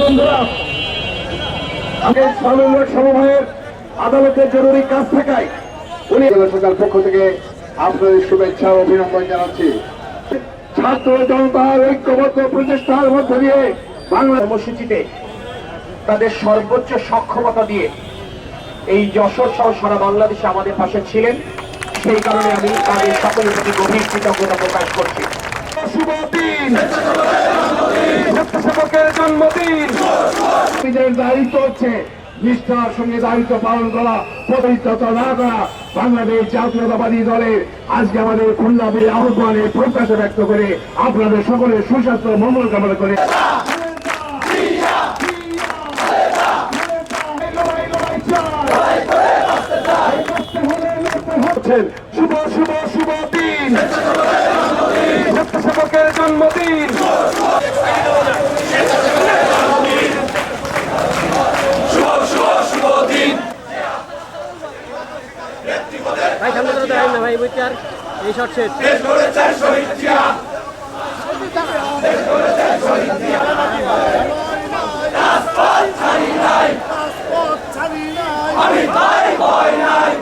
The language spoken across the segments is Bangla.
বন্ধুরা, সমবায়ের আদালতের জরুরি কাজ থাকায় উনি সরকার পক্ষ থেকে আপনাদের শুভেচ্ছা ও অভিনন্দন জানাচ্ছি। ছাত্র জনতার ঐক্যবদ্ধ প্রচেষ্টার মধ্য দিয়ে বাংলা কর্মসূচিতে তাদের সর্বোচ্চ সক্ষমতা দিয়ে এই যশোর সহ সারা বাংলাদেশে আমাদের পাশে ছিলেন। সেই কারণে আমি তাদের সকলের প্রতি গভীর কৃতজ্ঞতা প্রকাশ করছি। শুভ দিন, স্বেচ্ছাসেবকের জন্মদিন। নিজের দায়িত্ব হচ্ছে নিষ্ঠার সঙ্গে দায়িত্ব পালন করা, প্রতিষ্ঠা না করা। বাংলাদেশ জাতীয়তাবাদী দলের আজকে আমাদের খুলনা আহ্বানের প্রত্যাশা ব্যক্ত করে আপনাদের সকলের সুস্বাস্থ্য মঙ্গল কামনা করে শুভ শুভ শুভ দিন, স্বেচ্ছাসেবকের জন্মদিন। ভাই সামনে তো দেখাই না ভাই বইতে আর এই শর্ট সেট আমি তাই ভয় নাই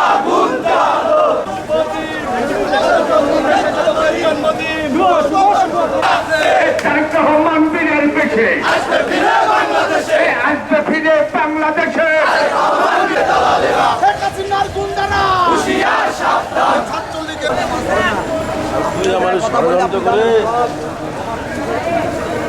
আগুন জ্বালো রহমান বীরের পেছে আসবে ফিরে বাংলাদেশে আসবে ফিরে বাংলাদেশে শেখ হাসিনার গুন্ডারা হুঁশিয়ার সাবধান ছাত্রলীগের মানুষ ষড়যন্ত্র করে